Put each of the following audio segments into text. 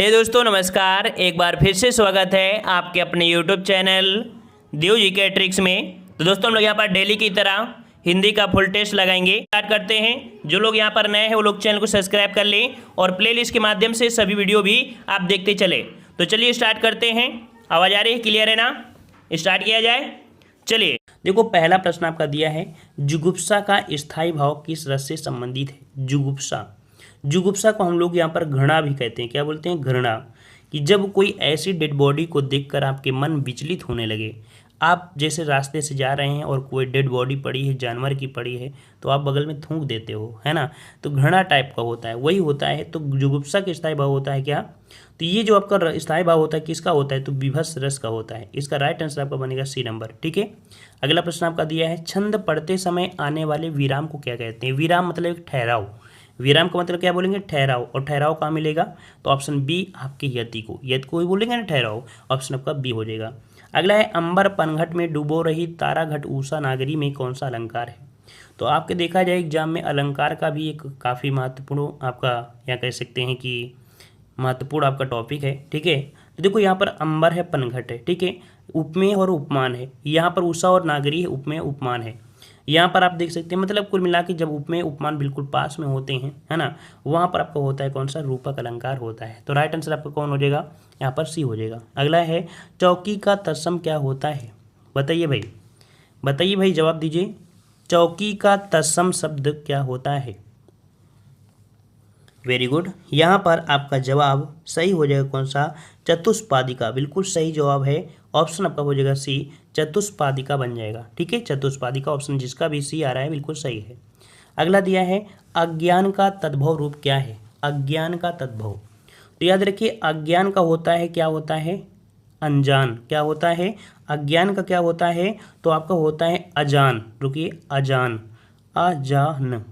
हे दोस्तों नमस्कार। एक बार फिर से स्वागत है आपके अपने यूट्यूब चैनल देव जी के ट्रिक्स में। तो दोस्तों हम लोग यहाँ पर डेली की तरह हिंदी का फुल टेस्ट लगाएंगे। स्टार्ट करते हैं। जो लोग यहाँ पर नए हैं वो लोग चैनल को सब्सक्राइब कर लें और प्लेलिस्ट के माध्यम से सभी वीडियो भी आप देखते चले। तो चलिए स्टार्ट करते हैं। आवाज़ आ रही है? क्लियर है ना? स्टार्ट किया जाए। चलिए देखो, पहला प्रश्न आपका दिया है, जुगुप्सा का स्थायी भाव किस रस से संबंधित है? जुगुप्सा, जुगुप्सा को हम लोग यहाँ पर घृणा भी कहते हैं। क्या बोलते हैं? घृणा। कि जब कोई ऐसी डेड बॉडी को देखकर आपके मन विचलित होने लगे, आप जैसे रास्ते से जा रहे हैं और कोई डेड बॉडी पड़ी है, जानवर की पड़ी है, तो आप बगल में थूक देते हो, है ना? तो घृणा टाइप का होता है, वही होता है। तो जुगुप्सा का स्थायी भाव होता है क्या? तो ये जो आपका स्थायी भाव होता है किसका होता है? तो विभत्स रस का होता है। इसका राइट आंसर आपका बनेगा सी नंबर। ठीक है। अगला प्रश्न आपका दिया है, छंद पढ़ते समय आने वाले विराम को क्या कहते हैं? विराम मतलब एक ठहराव। विराम का मतलब क्या बोलेंगे? ठहराव। और ठहराव कहाँ मिलेगा? तो ऑप्शन बी आपके यति को, यति को ही बोलेंगे ना ठहराव। ऑप्शन आपका बी हो जाएगा। अगला है, अंबर पनघट में डूबो रही तारा घट उषा नागरी में कौन सा अलंकार है? तो आपके देखा जाए एग्जाम में अलंकार का भी एक काफ़ी महत्वपूर्ण आपका या कह सकते हैं कि महत्वपूर्ण आपका टॉपिक है। ठीक है। तो देखो यहाँ पर अंबर है, पनघट है, ठीक है, उपमेय और उपमान है। यहाँ पर उषा और नागरी है, उपमेय उपमान है। यहाँ पर आप देख सकते हैं, मतलब कुल मिला के जब उपमेय उपमान बिल्कुल पास में होते हैं, है ना, वहाँ पर आपका होता है कौन सा? रूपक अलंकार होता है। तो राइट आंसर आपका कौन हो जाएगा? यहाँ पर सी हो जाएगा। अगला है, चौकी का तत्सम क्या होता है? बताइए भाई, बताइए भाई, जवाब दीजिए। चौकी का तत्सम शब्द क्या होता है? Very good. यहाँ पर आपका जवाब सही हो जाएगा कौन सा? चतुष्पादिका। बिल्कुल सही जवाब है। ऑप्शन आपका हो जाएगा सी, चतुष्पादिका बन जाएगा। ठीक है, चतुष्पादिका ऑप्शन जिसका भी सी आ रहा है बिल्कुल सही है। अगला दिया है, अज्ञान का तद्भव रूप क्या है? अज्ञान का तद्भव, तो याद रखिए अज्ञान का होता है, क्या होता है? अनजान। क्या होता है? अज्ञान का क्या होता है? तो आपका होता है अजान। रुकिए, अजान, अजान,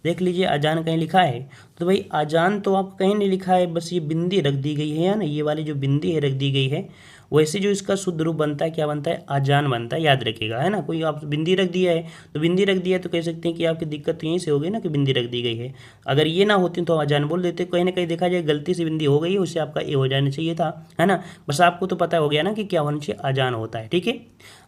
देख लीजिए अजान कहीं लिखा है? तो भाई अजान तो आप कहीं नहीं लिखा है, बस ये बिंदी रख दी गई है ना, ये वाली जो बिंदी है रख दी गई है। वैसे जो इसका शुद्ध रूप बनता है क्या बनता है? अजान बनता है, याद रखिएगा, है ना। कोई आप बिंदी रख दिया है तो बिंदी रख दिया है तो कह सकते हैं कि आपकी दिक्कत तो यहीं से होगी ना कि बिंदी रख दी गई है। अगर ये ना होती तो अजान बोल देते। कहीं ना कहीं देखा जाए गलती से बिंदी हो गई है, उससे आपका ए हो जाना चाहिए था, है ना। बस आपको तो पता हो गया ना कि क्या होना चाहिए? अजान होता है। ठीक है।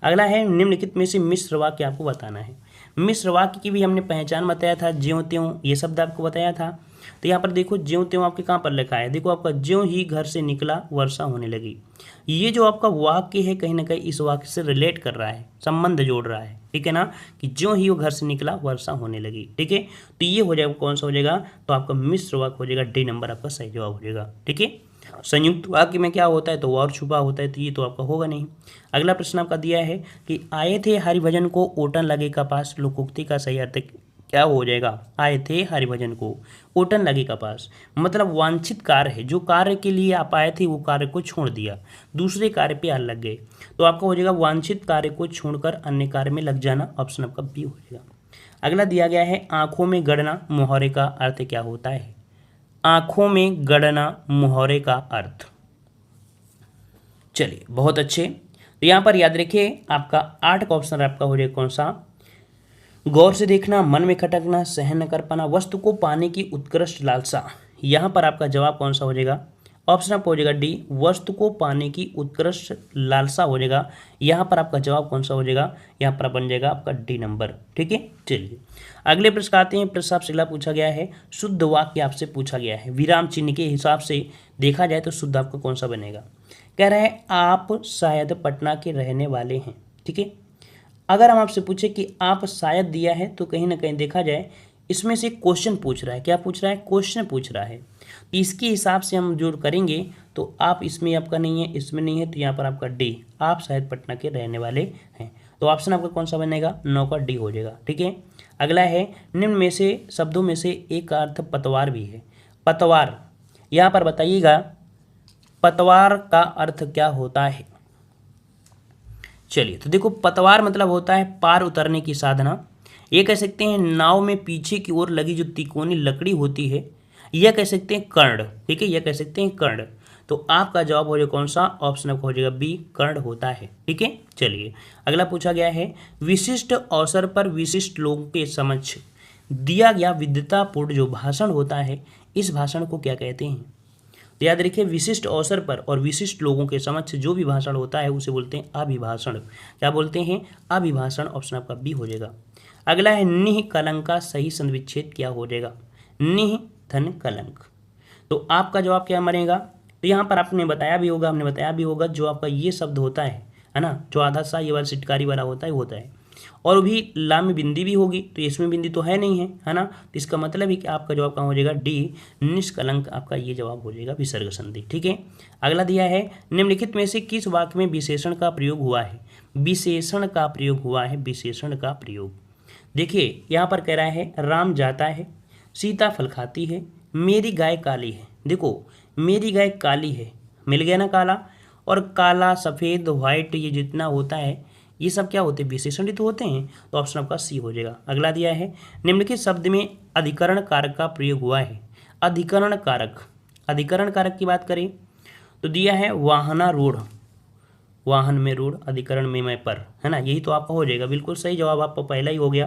अगला है, निम्नलिखित में से मिश्र वाक्य आपको बताना है। मिश्र वाक्य की भी हमने पहचान बताया था, ज्यों त्यों ये शब्द आपको बताया था। तो यहाँ पर देखो ज्यों त्यों आपके कहाँ पर लिखा है? देखो आपका ज्यों ही घर से निकला वर्षा होने लगी। ये जो आपका वाक्य है कहीं ना कहीं इस वाक्य से रिलेट कर रहा है, संबंध जोड़ रहा है। ठीक है ना, कि ज्यों ही वो घर से निकला वर्षा होने लगी। ठीक है, तो ये हो जाएगा कौन सा हो जाएगा? तो आपका मिश्र वाक्य हो जाएगा, डी नंबर आपका सही जवाब हो जाएगा। ठीक है। संयुक्त वाक्य में क्या होता है? तो और छुपा होता है, तो ये तो आपका होगा नहीं। अगला प्रश्न आपका दिया है कि आए थे हरिभजन को ओटन लगे कपास, लोकोक्ति का सही अर्थ क्या हो जाएगा? आए थे हरिभजन को ओटन लगे कपास, मतलब वांछित कार्य है, जो कार्य के लिए आप आए थे वो कार्य को छोड़ दिया, दूसरे कार्य पे हाथ लग गए, तो आपका हो जाएगा वांछित कार्य को छोड़कर अन्य कार्य में लग जाना। ऑप्शन आपका बी हो जाएगा। अगला दिया गया है, आंखों में गड़ना मुहावरे का अर्थ क्या होता है? आंखों में गड़ना मुहावरे का अर्थ, चलिए बहुत अच्छे। तो यहाँ पर याद रखिए आपका 8 का ऑप्शन आपका हो जाएगा कौन सा? गौर से देखना, मन में खटकना, सहन न कर पाना, वस्तु को पाने की उत्कृष्ट लालसा। यहाँ पर आपका जवाब कौन सा हो जाएगा? ऑप्शन आपका हो जाएगा डी, वस्तु को पाने की उत्कृष्ट लालसा हो जाएगा। यहाँ पर आपका जवाब कौन सा हो जाएगा? यहाँ पर बन जाएगा आपका डी नंबर। ठीक है। चलिए अगले प्रश्न आते हैं। प्रश्न आपसे अगला पूछा गया है, शुद्ध वाक्य आपसे पूछा गया है। विराम चिन्ह के हिसाब से देखा जाए तो शुद्ध आपका कौन सा बनेगा? कह रहा है, आप शायद पटना के रहने वाले हैं। ठीक है। अगर हम आपसे पूछे कि आप शायद दिया है, तो कहीं ना कहीं देखा जाए इसमें से क्वेश्चन पूछ रहा है। क्या पूछ रहा है? क्वेश्चन पूछ रहा है। तो इसके हिसाब से हम जो करेंगे, तो आप इसमें आपका नहीं है, इसमें नहीं है, तो यहाँ पर आपका डी, आप शायद पटना के रहने वाले हैं। तो ऑप्शन आपका कौन सा बनेगा? 9 का डी हो जाएगा। ठीक है। अगला है, निम्न में से शब्दों में से एक का अर्थ पतवार भी है। पतवार, यहाँ पर बताइएगा पतवार का अर्थ क्या होता है? चलिए तो देखो, पतवार मतलब होता है पार उतरने की साधना। ये कह सकते हैं नाव में पीछे की ओर लगी जो तिकोनी लकड़ी होती है, यह कह सकते हैं कर्ण। ठीक है, यह कह सकते हैं कर्ण। तो आपका जवाब हो जाएगा कौन सा? ऑप्शन आपका हो जाएगा बी, कर्ण होता है। ठीक है। चलिए अगला पूछा गया है, विशिष्ट अवसर पर विशिष्ट लोगों के समक्ष दिया गया विद्वतापूर्ण जो भाषण होता है, इस भाषण को क्या कहते हैं? तो याद रखिए विशिष्ट अवसर पर और विशिष्ट लोगों के समक्ष जो भी भाषण होता है उसे बोलते हैं अभिभाषण। क्या बोलते हैं? अभिभाषण। ऑप्शन आपका बी हो जाएगा। अगला है निह कलंक का सही संधिविच्छेद क्या हो जाएगा? निह धन कलंक। तो आपका जवाब क्या बनेगा? तो यहाँ पर आपने बताया भी होगा, हमने बताया भी होगा, जो आपका ये शब्द होता है ना, जो आधा सा ये वाला सिटकारी वाला होता है और भी लाम में बिंदी भी होगी, तो इसमें बिंदी तो है नहीं है ना, तो इसका मतलब है कि आपका जवाब कहाँ हो जाएगा? डी निष्कलंक आपका ये जवाब हो जाएगा विसर्ग संधि। ठीक है। अगला दिया है निम्नलिखित में से किस वाक्य में विशेषण का प्रयोग हुआ है? विशेषण का प्रयोग हुआ है, विशेषण का प्रयोग। देखिए यहाँ पर कह रहा है राम जाता है, सीता फल खाती है, मेरी गाय काली है। देखो मेरी गाय काली है, मिल गया ना काला, और काला सफ़ेद व्हाइट ये जितना होता है ये सब क्या होते हैं? विशेषण ही तो होते हैं। तो ऑप्शन आपका सी हो जाएगा। अगला दिया है निम्नलिखित शब्द में अधिकरण कारक का प्रयोग हुआ है। अधिकरण कारक, अधिकरण कारक की बात करें तो दिया है वाहनारूढ़, वाहन में रूढ़, अधिकरण में मैं पर, है ना, यही तो आपका हो जाएगा। बिल्कुल सही जवाब आपका पहला ही हो गया,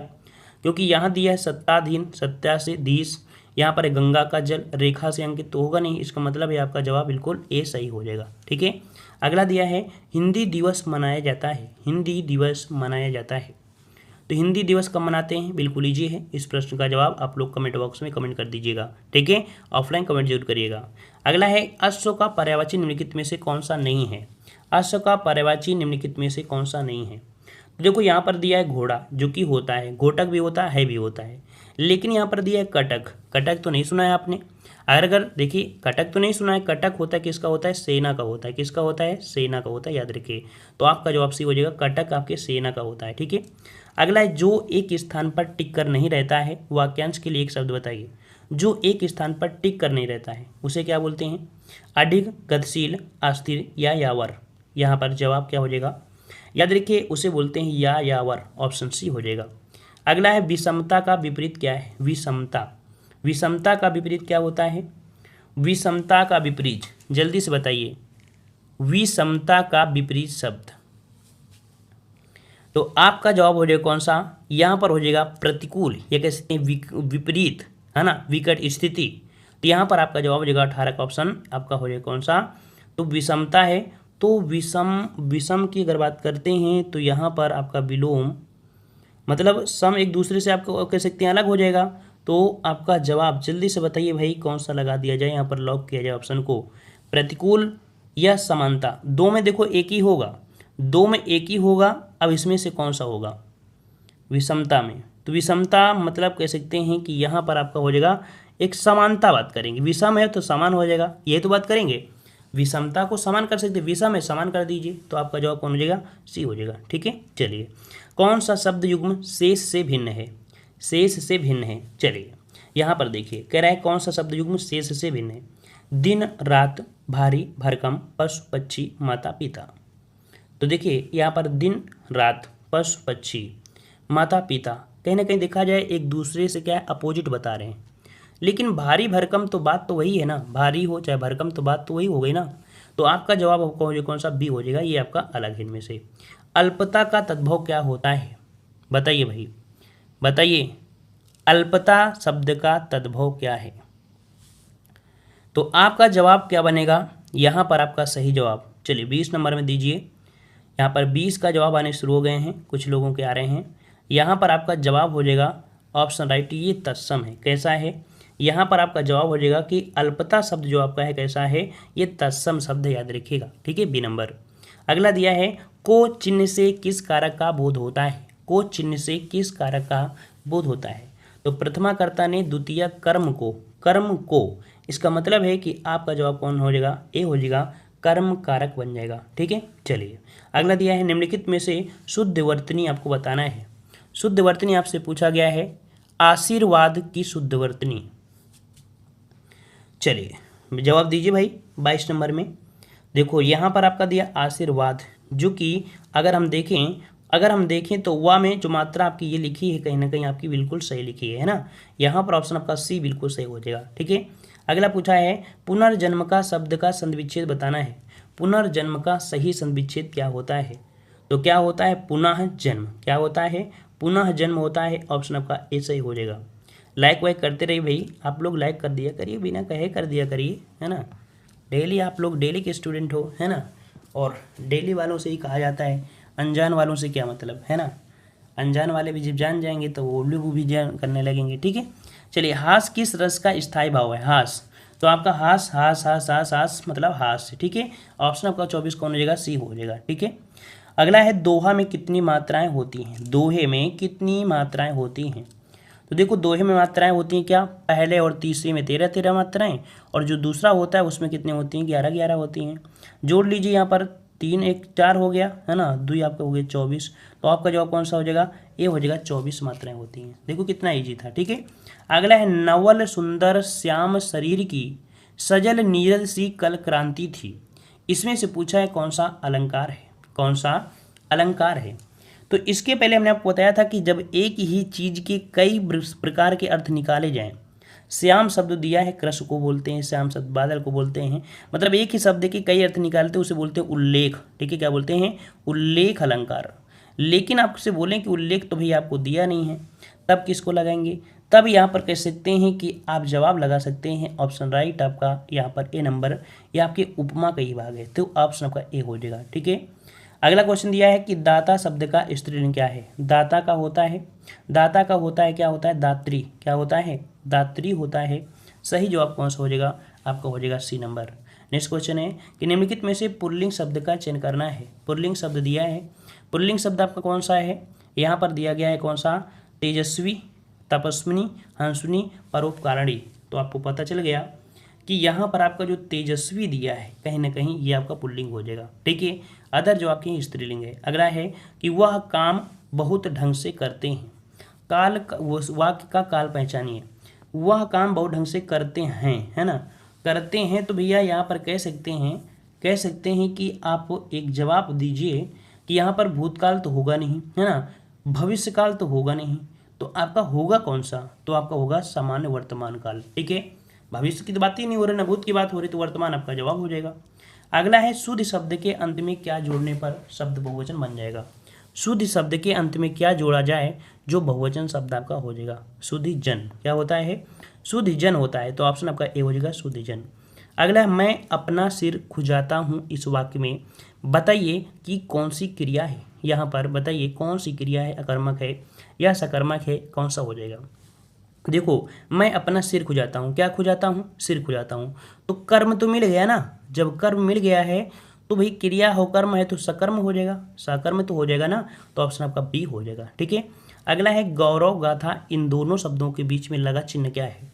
क्योंकि यहाँ दिया है सत्ताधीन, सत्या से धीस, यहाँ पर गंगा का जल, रेखा से अंकित तो होगा नहीं, इसका मतलब है आपका जवाब बिल्कुल ए सही हो जाएगा। ठीक है। अगला दिया है हिंदी दिवस मनाया जाता है, हिंदी दिवस मनाया जाता है। तो हिंदी दिवस कब मनाते हैं? बिल्कुल ईजी है। इस प्रश्न का जवाब आप लोग कमेंट बॉक्स में कमेंट कर दीजिएगा। ठीक है, ऑफलाइन कमेंट जरूर करिएगा। अगला है अश्व का पर्यायवाची निम्नलिखित में से कौन सा नहीं है? अश्व का पर्यायवाची निम्नलिखित में से कौन सा नहीं है? देखो यहाँ पर दिया है घोड़ा, जो कि होता है, घोटक भी होता है भी होता है, लेकिन यहाँ पर दिया है कटक। कटक तो नहीं सुना है आपने? अगर देखिए कटक तो नहीं सुना है, कटक होता है किसका होता है? सेना का होता है। किसका होता है? सेना का होता है, याद रखिए। तो आपका जवाब सी हो जाएगा, कटक आपके सेना का होता है। ठीक है। अगला है जो एक स्थान पर टिक कर नहीं रहता है, वाक्यांश के लिए एक शब्द बताइए। जो एक स्थान पर टिक कर नहीं रहता है उसे क्या बोलते हैं? अडिग, गतिशील, अस्थिर या यावर। यहाँ पर जवाब क्या हो जाएगा? याद रखिए उसे बोलते हैं यावर। ऑप्शन सी हो जाएगा। अगला है विषमता का विपरीत क्या है? विषमता, विषमता का विपरीत क्या होता है? विषमता का विपरीत जल्दी से बताइए, विषमता का विपरीत शब्द। तो आपका जवाब हो जाएगा कौन सा? यहाँ पर हो जाएगा प्रतिकूल, या कह सकते हैं विपरीत, है ना, विकट स्थिति। तो यहाँ पर आपका जवाब हो जाएगा 18 का ऑप्शन आपका हो जाएगा कौन सा? तो विषमता है, तो विषम की अगर बात करते हैं तो यहाँ पर आपका विलोम, मतलब सम एक दूसरे से आपको कह सकते हैं अलग हो जाएगा। तो आपका जवाब जल्दी से बताइए भाई कौन सा लगा दिया जाए, यहाँ पर लॉक किया जाए ऑप्शन को, प्रतिकूल या समानता? दो में देखो एक ही होगा, दो में एक ही होगा। अब इसमें से कौन सा होगा? विषमता में, तो विषमता मतलब कह सकते हैं कि यहाँ पर आपका हो जाएगा एक समानता बात करेंगे। विषम है तो समान हो जाएगा, ये तो बात करेंगे। विषमता को समान कर सकते, विषम है समान कर दीजिए, तो आपका जवाब कौन हो जाएगा? सी हो जाएगा। ठीक है। चलिए कौन सा शब्द युग्म शेष से भिन्न है? शेष से भिन्न है। चलिए यहाँ पर देखिए कह रहा है कौन सा शब्द युग्म शेष से भिन्न है? दिन, रात, भारी, भरकम, पशु, पक्षी, माता, पिता। तो देखिए यहाँ पर दिन, रात, पशु, पक्षी, माता, पिता, कहीं ना कहीं देखा जाए एक दूसरे से क्या है? अपोजिट बता रहे हैं। लेकिन भारी भरकम तो बात तो वही है ना, भारी हो चाहे भरकम तो बात तो वही हो गई ना। तो आपका जवाब आपका हो जाएगा कौन सा? बी हो जाएगा, ये आपका अलग है इनमें से। अल्पता का तद्भव क्या होता है? बताइए भाई, बताइए अल्पता शब्द का तद्भव क्या है? तो आपका जवाब क्या बनेगा? यहाँ पर आपका सही जवाब, चलिए 20 नंबर में दीजिए। यहाँ पर 20 का जवाब आने शुरू हो गए हैं, कुछ लोगों के आ रहे हैं। यहाँ पर आपका जवाब हो जाएगा ऑप्शन राइट, ये तत्सम है। कैसा है? यहाँ पर आपका जवाब हो जाएगा कि अल्पता शब्द जो आपका है कैसा है? ये तत्सम शब्द, याद रखिएगा। ठीक है, बी नंबर। अगला दिया है को चिन्ह से किस कारक का बोध होता है? को चिन्ह से किस कारक का बोध होता है? तो प्रथमाकर्ता ने द्वितीय कर्म को, इसका मतलब है कि आपका जवाब कौन हो जाएगा? ए हो जाएगा, कर्म कारक बन जाएगा। ठीक है। चलिए अगला दिया है निम्नलिखित में से शुद्ध वर्तनी आपको बताना है। शुद्ध वर्तनी आपसे पूछा गया है, आशीर्वाद की शुद्ध वर्तनी। चलिए जवाब दीजिए भाई 22 नंबर में। देखो यहाँ पर आपका दिया आशीर्वाद, जो कि अगर हम देखें तो वा में जो मात्रा आपकी ये लिखी है कहीं ना कहीं आपकी बिल्कुल सही लिखी है ना। यहाँ पर ऑप्शन आपका सी बिल्कुल सही हो जाएगा। ठीक है। अगला पूछा है पुनर्जन्म का शब्द का संधिविच्छेद बताना है। पुनर्जन्म का सही संधिविच्छेद क्या होता है? तो क्या होता है? पुनः जन्म। क्या होता है? पुनः जन्म होता है। ऑप्शन आपका ए सही हो जाएगा। लाइक वाइक करते रहिए भाई, आप लोग लाइक कर दिया करिए, बिना कहे कर दिया करिए, है ना। डेली आप लोग डेली के स्टूडेंट हो, है ना, और डेली वालों से ही कहा जाता है, अनजान वालों से क्या मतलब, है ना। अनजान वाले भी जब जान जाएंगे तो वो लोग भी जान करने लगेंगे, ठीक है। चलिए, हास किस रस का स्थायी भाव है? हास, तो आपका हास हास हास हास हास मतलब हास, ठीक है। ऑप्शन आपका 24 कौन हो जाएगा? सी हो जाएगा, ठीक है। अगला है दोहा में कितनी मात्राएं होती हैं? दोहे में कितनी मात्राएं होती हैं? तो देखो, दोहे में मात्राएं होती हैं क्या? पहले और तीसरे में 13 13 मात्राएं, और जो दूसरा होता है उसमें कितने होती हैं? 11 11 होती हैं। जोड़ लीजिए, यहाँ पर 3 1 4 हो गया, है ना, 2 आपका हो गया 24। तो आपका जवाब कौन सा हो जाएगा? ए हो जाएगा, 24 मात्राएं होती हैं। देखो कितना ईजी था, ठीक है। अगला है नवल सुंदर श्याम शरीर की सजल नीरद सी कल क्रांति थी। इसमें से पूछा है कौन सा अलंकार है? कौन सा अलंकार है? तो इसके पहले हमने आपको बताया था कि जब एक ही चीज के कई प्रकार के अर्थ निकाले जाएं, श्याम शब्द दिया है, कृष्ण को बोलते हैं, श्याम शब्द बादल को बोलते हैं, मतलब एक ही शब्द के कई अर्थ निकालते हैं उसे बोलते हैं उल्लेख, ठीक है। क्या बोलते हैं? उल्लेख अलंकार। लेकिन आपसे बोलें कि उल्लेख तो भैया आपको दिया नहीं है, तब किसको लगाएंगे? तब यहाँ पर कह सकते हैं कि आप जवाब लगा सकते हैं ऑप्शन राइट आपका यहाँ पर ए नंबर, या आपके उपमा का ही भाग है, तो ऑप्शन आपका ए हो जाएगा, ठीक है। अगला क्वेश्चन दिया है कि दाता शब्द का स्त्रीलिंग क्या है? दाता का होता है, दाता का होता है क्या होता है? दात्री। क्या होता है? दात्री होता है। सही जवाब कौन सा हो जाएगा? आपका हो जाएगा सी नंबर। नेक्स्ट क्वेश्चन है कि निम्नलिखित में से पुल्लिंग शब्द का चयन करना है। पुल्लिंग शब्द दिया है, पुल्लिंग शब्द आपका कौन सा है? यहाँ पर दिया गया है कौन सा? तेजस्वी, तपस्विनी, हंसनी, परोपकारिणी। तो आपको पता चल गया कि यहाँ पर आपका जो तेजस्वी दिया है कहीं ना कहीं ये आपका पुल्लिंग हो जाएगा, ठीक है। अदर जो आपके स्त्रीलिंग है। अगला है कि वह काम बहुत ढंग से करते हैं। काल वो वाक्य का काल पहचानिए। वह काम बहुत ढंग से करते हैं, है ना, करते हैं, तो भैया यहाँ पर कह सकते हैं कि आप एक जवाब दीजिए कि यहाँ पर भूतकाल तो होगा नहीं, है ना, भविष्यकाल तो होगा नहीं, तो आपका होगा कौन सा? तो आपका होगा सामान्य वर्तमान काल, ठीक है। भविष्य की तो बात ही नहीं हो रही ना, भूत की बात हो रही, तो वर्तमान आपका जवाब हो जाएगा। अगला है शुद्ध शब्द के अंत में क्या जोड़ने पर शब्द बहुवचन बन जाएगा? शुद्ध शब्द के अंत में क्या जोड़ा जाए जो बहुवचन शब्द आपका हो जाएगा? शुद्धि जन। क्या होता है? शुद्धि जन होता है, तो ऑप्शन आपका ए हो जाएगा, शुद्धि जन। अगला है मैं अपना सिर खुजाता हूँ, इस वाक्य में बताइए कि कौन सी क्रिया है? यहाँ पर बताइए कौन सी क्रिया है, अकर्मक है या सकर्मक है, कौन सा हो जाएगा? देखो, मैं अपना सिर खुजाता हूँ, क्या खुजाता हूँ? सिर खुजाता हूँ, तो कर्म तो मिल गया ना। जब कर्म मिल गया है तो भाई क्रिया हो कर्म है तो सकर्म हो जाएगा, सकर्म तो हो जाएगा ना, तो ऑप्शन आपका बी हो जाएगा, ठीक है। अगला है गौरव गाथा, इन दोनों शब्दों के बीच में लगा चिन्ह क्या है?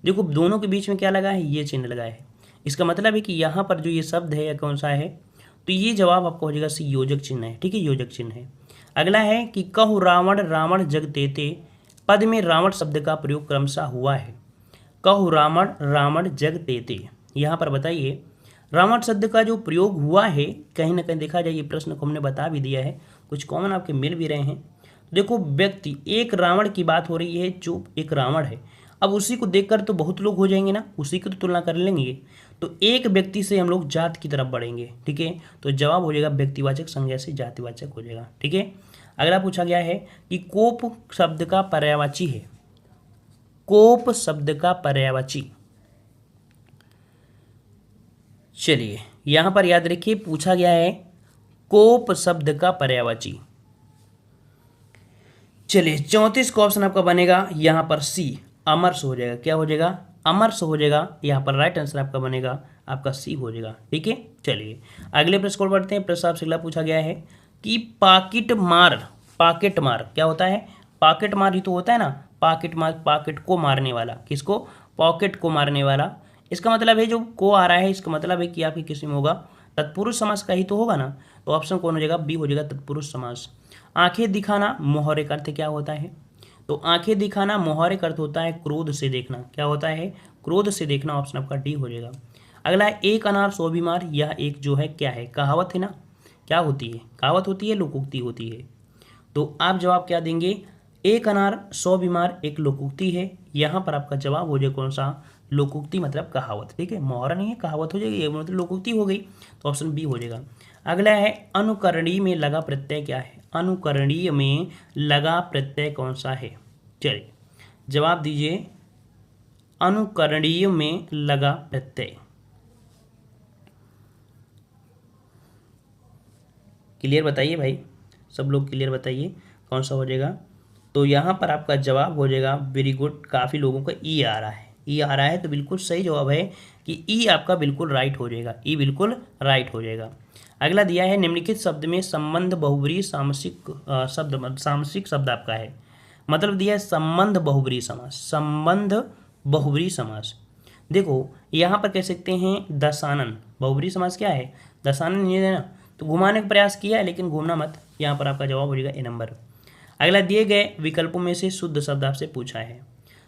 देखो, दोनों के बीच में क्या लगा है? ये चिन्ह लगा है। इसका मतलब है कि यहाँ पर जो ये शब्द है या कौन सा है, तो ये जवाब आपका हो जाएगा सी, योजक चिन्ह है, ठीक है, योजक चिन्ह है। अगला है कि कहु रावण रावण जग तेते, पद में रावण शब्द का प्रयोग क्रमशः हुआ है। कहु रावण रावण जग तेते, यहाँ पर बताइए रावण शब्द का जो प्रयोग हुआ है, कहीं ना कहीं देखा जाए ये प्रश्न को हमने बता भी दिया है, कुछ कॉमन आपके मिल भी रहे हैं। देखो, व्यक्ति, एक रावण की बात हो रही है जो एक रावण है, अब उसी को देखकर तो बहुत लोग हो जाएंगे ना, उसी की तो तुलना कर लेंगे, तो एक व्यक्ति से हम लोग जात की तरफ बढ़ेंगे, ठीक है। तो जवाब हो जाएगा व्यक्तिवाचक संज्ञा से जातिवाचक हो जाएगा, ठीक है। अगला पूछा गया है कि कोप शब्द का पर्यायवाची है। कोप शब्द का पर्यायवाची, चलिए यहां पर याद रखिए पूछा गया है कोप शब्द का पर्यायवाची। चलिए 34 का ऑप्शन आपका बनेगा यहाँ पर सी, अमरस हो जाएगा। क्या हो जाएगा? अमरस हो जाएगा। यहाँ पर राइट आंसर आपका बनेगा आपका सी हो जाएगा, ठीक है। चलिए अगले प्रश्न को पढ़ते हैं। प्रश्न आपसे अगला पूछा गया है कि पाकिट मार, पाकेट मार क्या होता है? पाकेट मार ही तो होता है ना, पाकेट मार, पाकेट को मारने वाला, किसको? पॉकेट को मारने वाला। इसका मतलब है जो को आ रहा है, इसका मतलब है कि आपकी किसी में होगा तत्पुरुष समास का ही तो होगा ना, तो ऑप्शन कौन हो जाएगा? बी हो जाएगा, तत्पुरुष समास। आंखें दिखाना मोहरे का अर्थ क्या होता है? तो आंखें दिखाना मोहरे का अर्थ होता है क्रोध से देखना। क्या होता है? क्रोध से देखना। ऑप्शन आपका डी हो जाएगा। अगला है एक अनार 100 बीमार, यह एक जो है क्या है? कहावत है ना। क्या होती है? कहावत होती है, लोकोक्ति होती है। तो आप जवाब क्या देंगे? एक अनार 100 बीमार एक लोकोक्ति है। यहाँ पर आपका जवाब हो जाए कौन सा? लोकोक्ति मतलब कहावत, ठीक है। मोहरा नहीं है, कहावत हो जाएगी, ये मतलब लोकोक्ति हो गई, तो ऑप्शन बी हो जाएगा। अगला है अनुकरणीय में लगा प्रत्यय क्या है? अनुकरणीय में लगा प्रत्यय कौन सा है? चलिए जवाब दीजिए। अनुकरणीय में लगा प्रत्यय, क्लियर बताइए भाई, सब लोग क्लियर बताइए कौन सा हो जाएगा। तो यहाँ पर आपका जवाब हो जाएगा, वेरी गुड, काफ़ी लोगों का ई आ रहा है, ई आ रहा है, तो बिल्कुल सही जवाब है कि ई आपका बिल्कुल राइट हो जाएगा, ई बिल्कुल राइट हो जाएगा। अगला दिया है निम्नलिखित शब्द में संबंध बहुब्रीहि सामसिक शब्द, सामसिक शब्द आपका है, मतलब दिया है संबंध बहुब्रीहि समास, संबंध बहुब्रीहि समास। देखो यहाँ पर कह सकते हैं दशानन, बहुब्रीहि समास क्या है, दशानन ये है ना, तो घुमाने का प्रयास किया है लेकिन घूमना मत, यहाँ पर आपका जवाब हो जाएगा ए नंबर। अगला दिए गए विकल्पों में से शुद्ध शब्द आपसे पूछा है,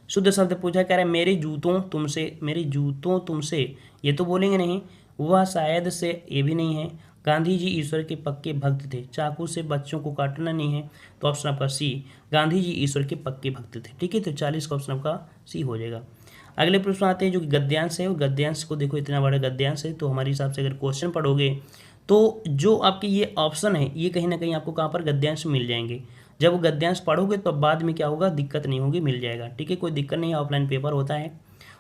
शुद्ध शब्द पूछा, कह रहा है मेरे जूतों तुमसे, मेरे जूतों तुमसे, ये तो बोलेंगे नहीं, वह शायद से, ये भी नहीं है, गांधी जी ईश्वर के पक्के भक्त थे, चाकू से बच्चों को काटना नहीं है, तो ऑप्शन आपका सी, गांधी जी ईश्वर के पक्के भक्त थे। ठीक है, तो 40 का ऑप्शन आपका सी हो जाएगा। अगले प्रश्न आते हैं जो कि गद्यांश है, और गद्यांश को देखो इतना बड़ा गद्यांश है, तो हमारे हिसाब से अगर क्वेश्चन पढ़ोगे तो जो आपके ये ऑप्शन है ये कहीं ना कहीं आपको कहाँ पर गद्यांश मिल जाएंगे। जब वो गद्यांश पढ़ोगे तो बाद में क्या होगा, दिक्कत नहीं होगी, मिल जाएगा। ठीक है, कोई दिक्कत नहीं है, ऑफलाइन पेपर होता है,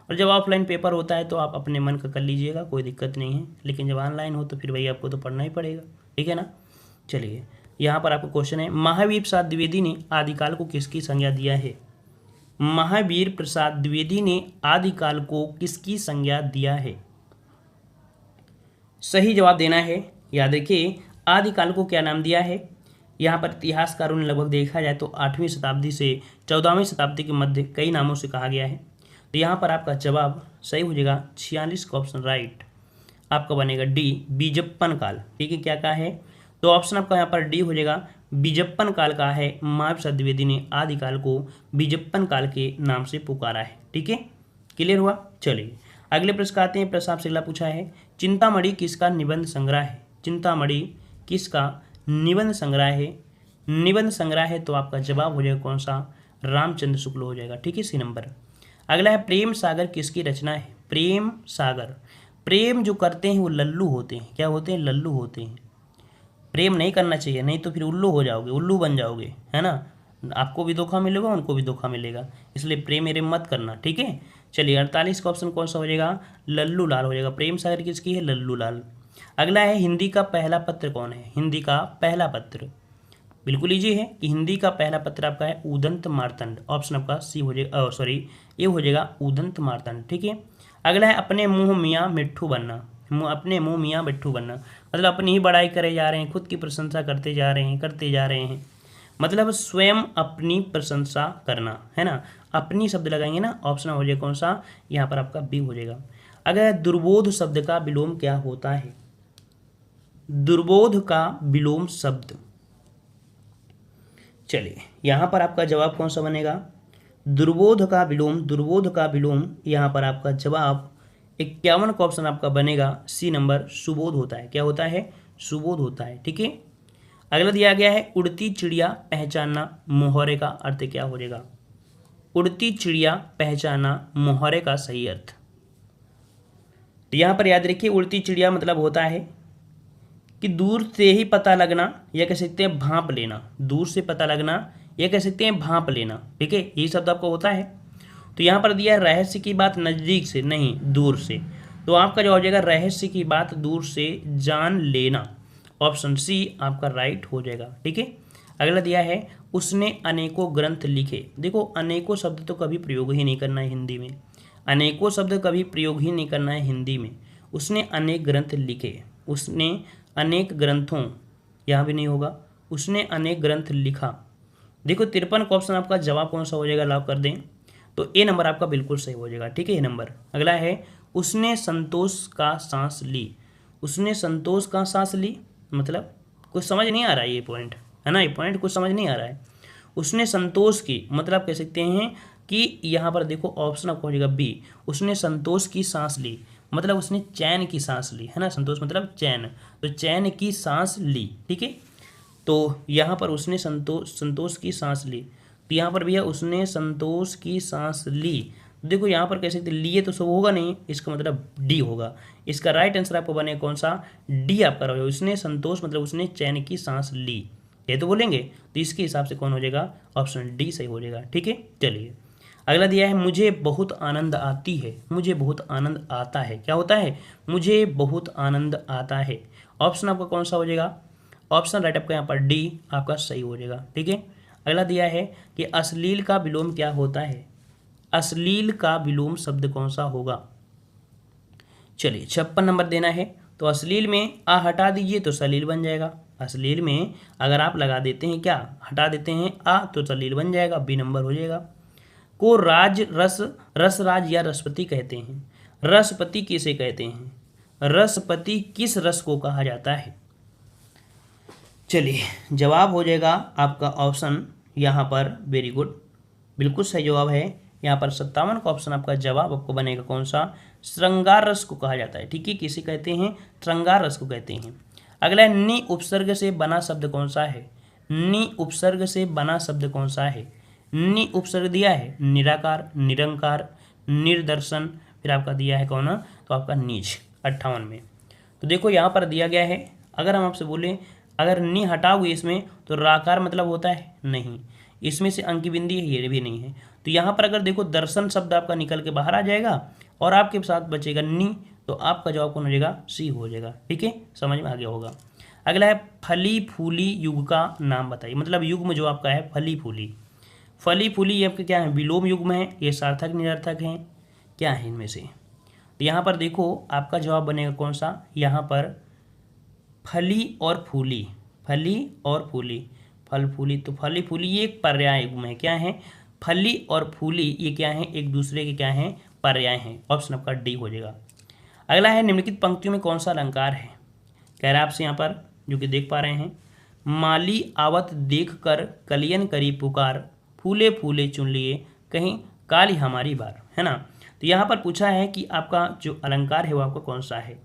और जब ऑफलाइन पेपर होता है तो आप अपने मन का कर लीजिएगा, कोई दिक्कत नहीं है, लेकिन जब ऑनलाइन हो तो फिर भाई आपको तो पढ़ना ही पड़ेगा। ठीक है ना। चलिए यहाँ पर आपका क्वेश्चन है, महावीर प्रसाद द्विवेदी ने आदिकाल को किसकी संज्ञा दिया है, महावीर प्रसाद द्विवेदी ने आदिकाल को किसकी संज्ञा दिया है। सही जवाब देना है। याद रखिए आदिकाल को क्या नाम दिया है, यहाँ पर इतिहासकारों ने लगभग देखा जाए तो 8वीं शताब्दी से 14वीं शताब्दी के मध्य कई नामों से कहा गया है। तो यहाँ पर आपका जवाब सही हो जाएगा 46 का ऑप्शन राइट आपका बनेगा डी, बीजप्पन काल। ठीक है, क्या कहा है, तो ऑप्शन आपका यहाँ पर डी हो जाएगा, बीजप्पन काल का है, महावीर प्रसाद द्विवेदी ने आदिकाल को बीजप्पन काल के नाम से पुकारा है। ठीक है, क्लियर हुआ। चलिए अगले प्रश्न का आते हैं। प्रश्न आपसे अगला पूछा है, चिंतामणि किसका निबंध संग्रह है, चिंतामणि किसका निबंध संग्रह है, निबंध संग्रह है, तो आपका जवाब हो जाएगा कौन सा, रामचंद्र शुक्ल हो जाएगा। ठीक है, सी नंबर। अगला है प्रेम सागर किसकी रचना है, प्रेम सागर, प्रेम जो करते हैं वो लल्लू होते हैं, क्या होते हैं, लल्लू होते हैं। प्रेम नहीं करना चाहिए, नहीं तो फिर उल्लू हो जाओगे, उल्लू बन जाओगे, है ना, आपको भी धोखा मिलेगा, उनको भी धोखा मिलेगा, इसलिए प्रेम मेरे मत करना। ठीक है, चलिए 48 का ऑप्शन कौन सा हो जाएगा, लल्लू लाल हो जाएगा। प्रेम सागर किसकी है, लल्लू लाल। अगला है हिंदी का पहला पत्र कौन है, हिंदी का पहला पत्र, बिल्कुल ईजी है कि हिंदी का पहला पत्र आपका है उदंत मार्तंड, ऑप्शन आपका सी हो जाएगा, सॉरी ये हो जाएगा उदंत मार्तंड। ठीक है, अगला है अपने मुंह मियाँ मिट्ठू बनना, अपने मुंह मियाँ मिट्ठू बनना, मतलब अपनी ही बड़ाई करे जा रहे हैं, खुद की प्रशंसा करते जा रहे हैं, करते जा रहे हैं, मतलब स्वयं अपनी प्रशंसा करना, है ना, अपनी शब्द लगाएंगे ना, ऑप्शन हो जाएगा कौन सा, यहाँ पर आपका बी हो जाएगा। अगर दुर्बोध शब्द का विलोम क्या होता है, दुर्बोध का विलोम शब्द, चलिए यहाँ पर आपका जवाब कौन सा बनेगा, दुर्बोध का विलोम, दुर्बोध का विलोम, यहाँ पर आपका जवाब 51 का ऑप्शन आपका बनेगा सी नंबर, सुबोध होता है। क्या होता है, सुबोध होता है। ठीक है, अगला दिया गया है उड़ती चिड़िया पहचानना, मोहरे का अर्थ क्या हो जाएगा, उड़ती चिड़िया पहचानना, मोहरे का सही अर्थ। तो यहाँ पर याद रखिए उड़ती चिड़िया मतलब होता है कि दूर से ही पता लगना, या कह सकते हैं भांप लेना, दूर से पता लगना, या कह सकते हैं भांप लेना। ठीक है, यही शब्द आपको होता है। तो यहाँ पर दिया है रहस्य की बात नज़दीक से नहीं दूर से, तो आपका जो हो जाएगा रहस्य की बात दूर से जान लेना, ऑप्शन सी आपका राइट हो जाएगा। ठीक है, अगला दिया है उसने अनेकों ग्रंथ लिखे, देखो अनेकों शब्द तो कभी प्रयोग ही नहीं करना है हिंदी में, अनेकों शब्द कभी प्रयोग ही नहीं करना है हिंदी में, उसने अनेक ग्रंथ लिखे, उसने अनेक ग्रंथों, यहाँ भी नहीं होगा, उसने अनेक ग्रंथ लिखा। देखो 53 का ऑप्शन आपका जवाब कौन सा हो जाएगा, लॉक कर दें, तो ए नंबर आपका बिल्कुल सही हो जाएगा। ठीक है, ए नंबर। अगला है उसने संतोष का सांस ली, उसने संतोष का सांस ली, मतलब कुछ समझ नहीं आ रहा है ये पॉइंट, है ना, ये पॉइंट कुछ समझ नहीं आ रहा है। उसने संतोष की मतलब कह सकते हैं कि यहाँ पर देखो ऑप्शन आपको हो जाएगा बी, उसने संतोष की सांस ली, मतलब उसने चैन की सांस ली, है ना, संतोष मतलब चैन, तो चैन की सांस ली। ठीक है, तो यहाँ पर उसने संतोष की सांस ली, तो यहाँ पर भैया उसने संतोष की सांस ली, देखो यहाँ पर कह सकते लिए तो सब होगा नहीं, इसका मतलब डी होगा, इसका राइट आंसर आपको बने कौन सा, डी आपका रहेगा, उसने संतोष मतलब उसने चैन की सांस ली, ये तो बोलेंगे, तो इसके हिसाब से कौन हो जाएगा, ऑप्शन डी सही हो जाएगा। ठीक है, चलिए अगला दिया है मुझे बहुत आनंद आती है, मुझे बहुत आनंद आता है, क्या होता है, मुझे बहुत आनंद आता है, ऑप्शन आपका कौन सा हो जाएगा, ऑप्शन राइट आपका यहाँ पर डी आपका सही हो जाएगा। ठीक है, अगला दिया है कि अश्लील का विलोम क्या होता है। अश्लील का विलोम शब्द कौन सा होगा। चलिए 56 नंबर देना है। तो अश्लील में आ हटा दीजिए तो सलील बन जाएगा। अश्लील में अगर आप लगा देते हैं क्या, हटा देते हैं आ, तो सलील बन जाएगा, बी नंबर हो जाएगा। को राज रस रसराज या रसपति कहते हैं। रसपति किसे कहते हैं, रसपति किस रस को कहा जाता है। चलिए जवाब हो जाएगा आपका ऑप्शन यहाँ पर वेरी गुड, बिल्कुल सही जवाब है। यहाँ पर 57 का ऑप्शन आपका जवाब आपको बनेगा कौन सा, श्रृंगार रस को कहा जाता है। ठीक है, किसे कहते हैं, श्रृंगार रस को कहते हैं। अगला है नि उपसर्ग से बना शब्द कौन सा है। नि उपसर्ग से बना शब्द कौन सा है। नि उपसर्ग दिया है निराकार, निरंकार, निर्दर्शन, फिर आपका दिया है कौन, तो आपका नीच 58 में। तो देखो यहाँ पर दिया गया है, अगर हम आपसे बोले अगर नि हटाओगे इसमें तो राकार मतलब होता है नहीं, इसमें से अंकी बिंदी है ये भी नहीं है। तो यहाँ पर अगर देखो दर्शन शब्द आपका निकल के बाहर आ जाएगा और आपके साथ बचेगा नी, तो आपका जवाब कौन हो जाएगा, सी हो जाएगा। ठीक है, समझ में आ गया होगा। अगला है फली फूली युग का नाम बताइए। मतलब युग्म जो आपका है फली फूली, फली फूली ये आपके क्या है, विलोम युग्म है, ये सार्थक निरर्थक हैं, क्या है इनमें से। तो यहाँ पर देखो आपका जवाब बनेगा कौन सा, यहाँ पर फली और फूली, फली और फूली, फल फूली, तो फली फूली ये एक पर्याय युग्म है। क्या है, फली और फूली ये क्या है, एक दूसरे के क्या है, पर्याय हैं। ऑप्शन आपका डी हो जाएगा। अगला है निम्नलिखित पंक्तियों में कौन सा अलंकार है। कह रहा है आपसे यहाँ पर जो कि देख पा रहे हैं, माली आवत देख कर कलियन करी पुकार, फूले फूले चुन लिए कहीं काली हमारी बार, है ना। तो यहाँ पर पूछा है कि आपका जो अलंकार है वो आपका कौन सा है।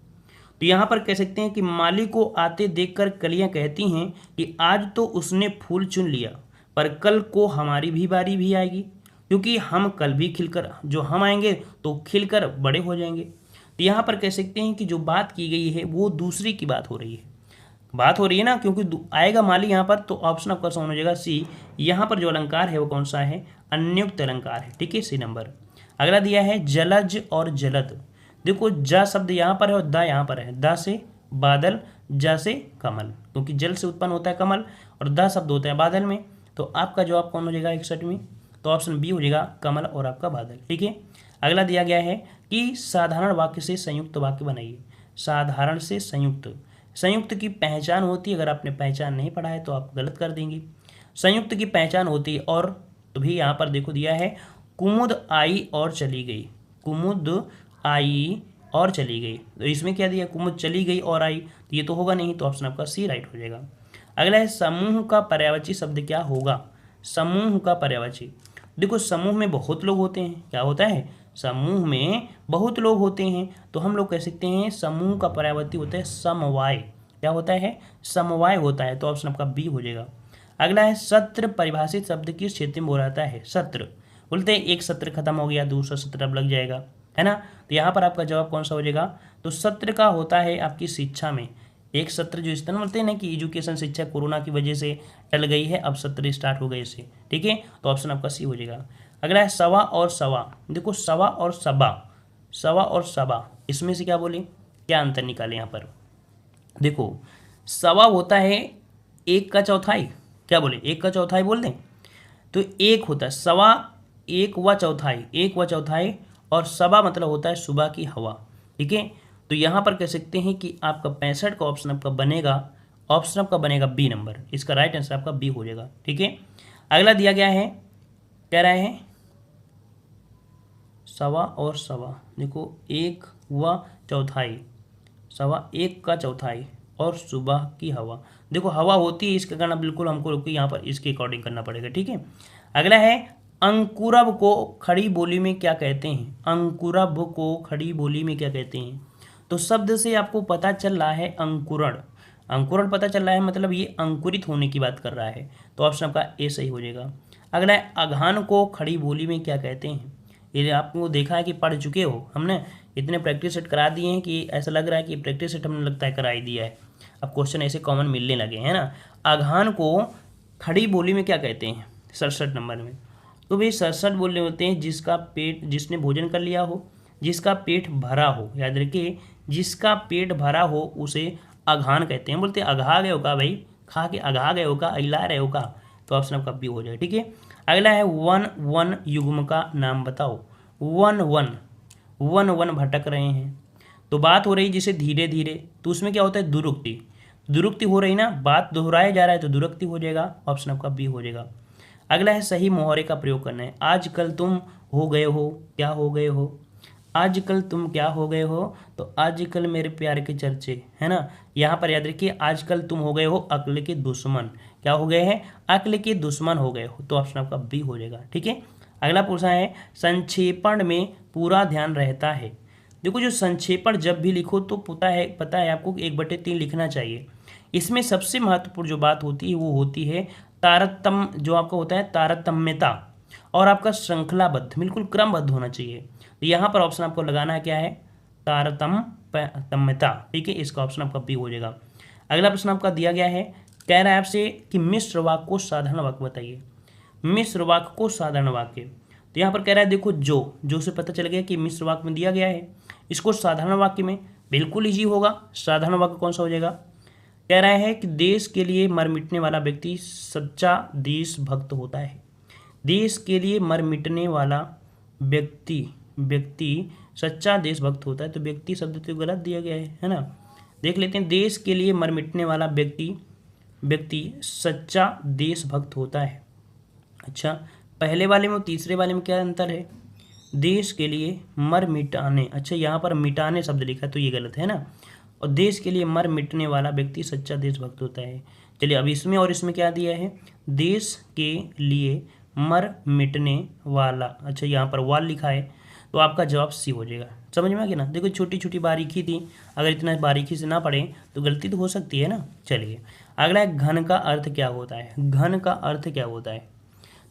तो यहाँ पर कह सकते हैं कि माली को आते देखकर कलियां कहती हैं कि आज तो उसने फूल चुन लिया, पर कल को हमारी भी बारी भी आएगी, क्योंकि हम कल भी खिलकर, जो हम आएंगे तो खिलकर बड़े हो जाएंगे। तो यहाँ पर कह सकते हैं कि जो बात की गई है वो दूसरी की बात हो रही है, बात हो रही है ना, क्योंकि आएगा माली यहाँ पर, तो ऑप्शन आपका सही हो जाएगा सी। यहाँ पर जो अलंकार है वो कौन सा है, अन्युक्त अलंकार है। ठीक है, सी नंबर। अगला दिया है जलज और जलद। देखो जा शब्द यहाँ पर है और दा यहाँ पर है, दा से बादल, जा से कमल, क्योंकि जल से उत्पन्न होता है कमल और दा शब्द होता है बादल में। तो आपका जवाब कौन हो जाएगा 61 में, तो ऑप्शन बी हो जाएगा कमल और आपका बादल। ठीक है, अगला दिया गया है कि साधारण वाक्य से संयुक्त वाक्य बनाइए। साधारण से संयुक्त, संयुक्त की पहचान होती है, अगर आपने पहचान नहीं पढ़ा है तो आप गलत कर देंगे। संयुक्त की पहचान होती है और, तो भी यहाँ पर देखो दिया है कुमुद आई और चली गई, कुमुद आई और चली गई। तो इसमें क्या दिया, कुमुद चली गई और आई, तो ये तो होगा नहीं, तो ऑप्शन आपका सी राइट हो जाएगा। अगला है समूह का पर्यायवाची शब्द क्या होगा। समूह का पर्यायवाची, देखो समूह में बहुत लोग होते हैं, क्या होता है, समूह में बहुत लोग होते हैं, तो हम लोग कह सकते हैं समूह का पर्यायवाची होता है समवाय। क्या होता है, समवाय होता है, तो ऑप्शन आपका बी हो जाएगा। अगला है सत्र परिभाषित शब्द किस क्षेत्र में बोला जाता है। सत्र बोलते हैं एक सत्र खत्म हो गया, दूसरा सत्र अब लग जाएगा, है ना। तो यहाँ पर आपका जवाब कौन सा हो जाएगा, तो सत्र का होता है आपकी शिक्षा में एक सत्र, जो इस तरह बोलते हैं ना कि एजुकेशन शिक्षा कोरोना की वजह से टल गई है, अब सत्र स्टार्ट हो गए इससे। ठीक है, तो ऑप्शन आपका सी हो जाएगा। अगला है सवा और सवा। देखो सवा और सबा, सवा और सबा, इसमें से क्या बोले, क्या अंतर निकाले यहाँ पर। देखो सवा होता है एक का चौथाई, क्या बोले, एक का चौथाई बोल दें, तो एक होता है सवा, एक व चौथाई, एक व चौथाई, और सबा मतलब होता है सुबह की हवा। ठीक है, तो यहाँ पर कह सकते हैं कि आपका 65 का ऑप्शन आपका बनेगा, ऑप्शन आपका बनेगा बी नंबर, इसका राइट आंसर आपका बी हो जाएगा। ठीक है, अगला दिया गया है, कह रहा है सवा और सवा, देखो एक व चौथाई, सवा एक का चौथाई और सुबह की हवा। देखो हवा होती है, इसका करना बिल्कुल हमको यहाँ पर इसके अकॉर्डिंग करना पड़ेगा। ठीक है, अगला है अंकुरब को खड़ी बोली में क्या कहते हैं। अंकुरब को खड़ी बोली में क्या कहते हैं, तो शब्द से आपको पता चल रहा है अंकुरण, अंकुरण पता चल रहा है, मतलब ये अंकुरित होने की बात कर रहा है, तो ऑप्शन आपका ए सही हो जाएगा। अगला है अघान को खड़ी बोली में क्या कहते हैं। ये आपको देखा है कि पढ़ चुके हो, हमने इतने प्रैक्टिस सेट करा दिए हैं कि ऐसा लग रहा है कि प्रैक्टिस सेट हमने लगता है करा ही दिया है, अब क्वेश्चन ऐसे कॉमन मिलने लगे हैं ना। अघान को खड़ी बोली में क्या कहते हैं 67 नंबर में, तो भाई 67 बोलने होते हैं जिसका पेट, जिसने भोजन कर लिया हो, जिसका पेट भरा हो, याद रखिए जिसका पेट भरा हो उसे अघान कहते हैं। बोलते हैं अघा गए होगा भाई, खा के अघा गए हो का, अइला रहे हो का, तो ऑप्शन आपका बी हो जाएगा। ठीक है, अगला है वन वन युग्म का नाम बताओ। वन वन, वन वन भटक रहे हैं, तो बात हो रही जैसे धीरे धीरे, तो उसमें क्या होता है दुरुक्ति, दुरुक्ति हो रही ना, बात दोहराया जा रहा है तो दुरुक्ति हो जाएगा, ऑप्शन आपका बी हो जाएगा। अगला है सही मुहावरे का प्रयोग करना है। आजकल तुम हो गए हो, क्या हो गए हो, आजकल तुम क्या हो गए हो, तो आजकल मेरे प्यार के चर्चे, है ना। यहाँ पर याद रखिए आजकल तुम हो गए हो अक्ल के दुश्मन, क्या हो गए हैं, अक्ल के दुश्मन हो गए हो, तो ऑप्शन आपका बी हो जाएगा। ठीक है, अगला पूछा है संक्षेपण में पूरा ध्यान रहता है। देखो जो संक्षेपण जब भी लिखो तो पता है आपको 1/3 लिखना चाहिए। इसमें सबसे महत्वपूर्ण जो बात होती है वो होती है तारतम्य, जो आपका होता है तारतम्यता, और आपका श्रृंखलाबद्ध, बिल्कुल क्रमबद्ध होना चाहिए। तो यहाँ पर ऑप्शन आपको लगाना है क्या है, तारतम्यता। ठीक है, इसका ऑप्शन आपका बी हो जाएगा। अगला प्रश्न आपका दिया गया है, कह रहा है आपसे कि मिश्र वाक्य को साधारण वाक्य बताइए। मिश्र वाक्य को साधारण वाक्य, तो यहाँ पर कह रहा है देखो जो से पता चल गया कि मिश्र वाक्य में दिया गया है, इसको साधारण वाक्य में बिल्कुल ईजी होगा। साधारण वाक्य कौन सा हो जाएगा, कह रहा है कि देश के लिए मर मिटने वाला व्यक्ति सच्चा देशभक्त होता है। देश के लिए मर मिटने वाला व्यक्ति सच्चा देशभक्त होता है, तो व्यक्ति शब्द तो गलत दिया गया है ना। देख लेते हैं, देश के लिए मर मिटने वाला व्यक्ति सच्चा देशभक्त होता है। अच्छा, पहले वाले में और तीसरे वाले में क्या अंतर है, देश के लिए मर मिटाने, अच्छा यहाँ पर मिटाने शब्द लिखा है तो ये गलत है ना, और देश के लिए मर मिटने वाला व्यक्ति सच्चा देशभक्त होता है। चलिए अब इसमें और इसमें क्या दिया है, देश के लिए मर मिटने वाला, अच्छा यहाँ पर वाल लिखा है, तो आपका जवाब सी हो जाएगा। समझ में आ गया ना। देखो छोटी छोटी बारीकी थी, अगर इतना बारीकी से ना पढ़ें तो गलती तो हो सकती है ना। चलिए अगला है घन का अर्थ क्या होता है। घन का अर्थ क्या होता है,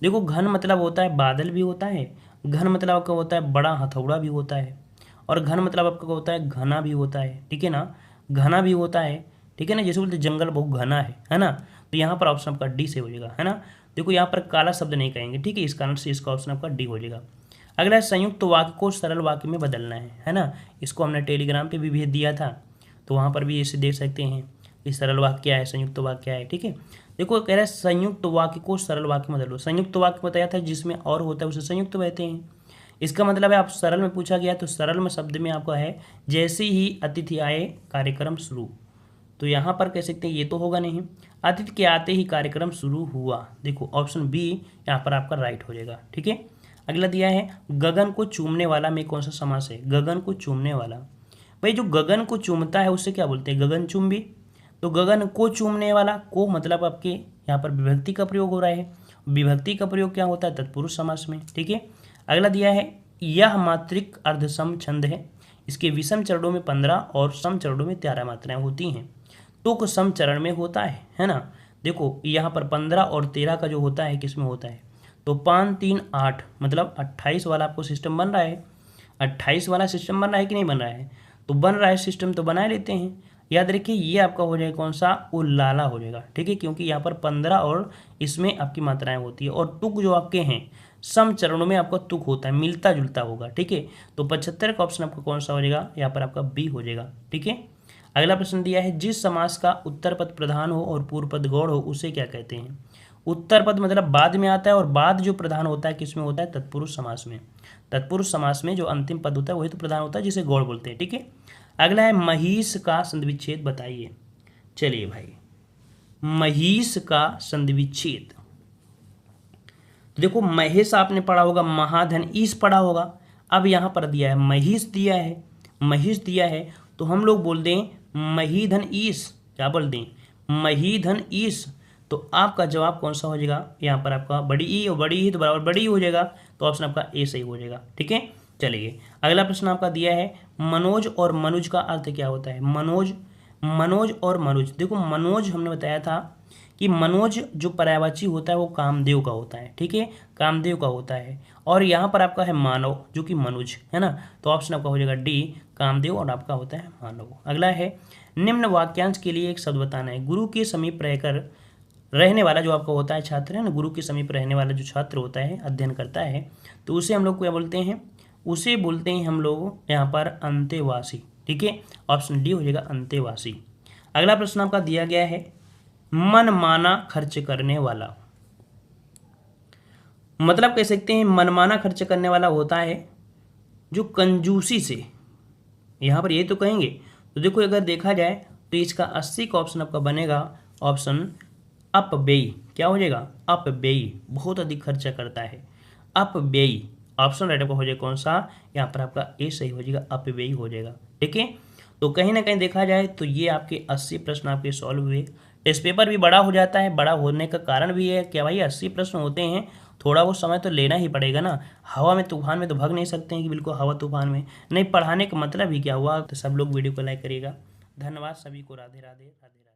देखो घन मतलब होता है बादल भी होता है, घन मतलब आपका होता है बड़ा हथौड़ा भी होता है, और घन मतलब आपका होता है घना भी होता है। ठीक है ना, घना भी होता है, ठीक है ना, जैसे बोलते जंगल बहुत घना है ना, तो यहाँ पर ऑप्शन आपका डी से हो जाएगा, है ना। देखो यहाँ पर काला शब्द नहीं कहेंगे, ठीक है, इस कारण से इसका ऑप्शन आपका डी हो जाएगा। अगला संयुक्त वाक्य को सरल वाक्य में बदलना है ना। इसको हमने टेलीग्राम पे भी भेज दिया था, तो वहाँ पर भी इसे देख सकते हैं कि सरल वाक्य क्या है, संयुक्त वाक्य क्या है। ठीक है, देखो कह रहा है संयुक्त वाक्य को सरल वाक्य में बदलो। संयुक्त वाक्य बताया था जिसमें और होता है उसे संयुक्त कहते हैं। इसका मतलब है आप सरल में पूछा गया तो सरल में शब्द में आपका है जैसे ही अतिथि आए कार्यक्रम शुरू, तो यहाँ पर कह सकते हैं ये तो होगा नहीं, अतिथि के आते ही कार्यक्रम शुरू हुआ। देखो ऑप्शन बी यहाँ पर आपका राइट हो जाएगा। ठीक है, अगला दिया है गगन को चूमने वाला में कौन सा समास है। गगन को चूमने वाला, भाई जो गगन को चूमता है उससे क्या बोलते हैं, गगनचुंबी। तो गगन को चूमने वाला, को मतलब आपके यहाँ पर विभक्ति का प्रयोग हो रहा है। विभक्ति का प्रयोग क्या होता है, तत्पुरुष समास में। ठीक है, अगला दिया है यह मात्रिक अर्धसम छंद है, इसके विषम चरणों में 15 और सम चरणों में 13 मात्राएं होती हैं। तुक सम चरण में होता है ना। देखो यहाँ पर 15 और 13 का जो होता है किसमें होता है, तो 5 3 8 मतलब 28 वाला आपको सिस्टम बन रहा है। 28 वाला सिस्टम बन रहा है कि नहीं बन रहा है, तो बन रहा है सिस्टम, तो बना लेते हैं। याद रखिए ये आपका हो जाएगा कौन सा, उल्लाला हो जाएगा। ठीक है, क्योंकि यहाँ पर 15 और इसमें आपकी मात्राएं होती है, और तुक जो आपके हैं सम चरणों में आपका तुक होता है, मिलता जुलता होगा। ठीक है, तो 75 का ऑप्शन आपका कौन सा हो जाएगा, यहाँ पर आपका बी हो जाएगा। ठीक है, अगला प्रश्न दिया है जिस समास का उत्तर पद प्रधान हो और पूर्व पद गौड़ हो उसे क्या कहते हैं। उत्तर पद मतलब बाद में आता है, और बाद जो प्रधान होता है किसमें होता है, तत्पुरुष समास में। तत्पुरुष समास में जो अंतिम पद होता है वही तो प्रधान होता है, जिसे गौड़ बोलते हैं। ठीक है, अगला है महिष का संधिविच्छेद बताइए। चलिए भाई, महिष का संधिविच्छेद, देखो महेश आपने पढ़ा होगा, महाधन ईश पढ़ा होगा। अब यहाँ पर दिया है महिष दिया है, महिष दिया है, तो हम लोग बोल दें महीधन ईश, क्या बोल दें, महीधन ईश। तो आपका जवाब कौन सा हो जाएगा, यहाँ पर आपका बड़ी ई और बड़ी ई तो बराबर बड़ी हो जाएगा, तो ऑप्शन आपका ए सही हो जाएगा। ठीक है, चलिए अगला प्रश्न आपका दिया है मनोज और मनुज का अर्थ क्या होता है। मनोज और मनुज, देखो मनोज हमने बताया था कि मनोज जो पर्यायवाची होता है वो कामदेव का होता है। ठीक है, कामदेव का होता है, और यहाँ पर आपका है मानव जो कि मनुज है ना, तो ऑप्शन आपका हो जाएगा डी कामदेव, और आपका होता है मानव। अगला है निम्न वाक्यांश के लिए एक शब्द बताना है। गुरु के समीप रहकर रहने वाला जो आपका होता है छात्र है ना, गुरु के समीप रहने वाला जो छात्र होता है, अध्ययन करता है, तो उसे हम लोग क्या बोलते हैं, उसे बोलते हैं हम लोग यहाँ पर अंतेवासी। ठीक है, ऑप्शन डी हो जाएगा अंतेवासी। अगला प्रश्न आपका दिया गया है मनमाना खर्च करने वाला। मतलब कह सकते हैं मनमाना खर्च करने वाला होता है जो कंजूसी से, यहाँ पर ये तो कहेंगे। तो देखो अगर देखा जाए तो इसका 80 का ऑप्शन आपका बनेगा ऑप्शन अपव्ययी। क्या हो जाएगा? अपव्ययी, बहुत अधिक खर्चा करता है, अपव्ययी। ऑप्शन राइट आपका हो जाएगा कौन सा? यहाँ पर आपका ए सही हो जाएगा, अपव्ययी हो जाएगा। ठीक है, तो कहीं ना कहीं देखा जाए तो ये आपके 80 प्रश्न आपके सॉल्व हुए। टेस्ट पेपर भी बड़ा हो जाता है, बड़ा होने का कारण भी है क्या भाई 80 प्रश्न होते हैं, थोड़ा वो समय तो लेना ही पड़ेगा ना। हवा में तूफान में तो भाग नहीं सकते हैं कि बिल्कुल हवा तूफान में नहीं। पढ़ाने का मतलब ही क्या हुआ। तो सब लोग वीडियो को लाइक करिएगा। धन्यवाद सभी को। राधे राधे राधे राधे।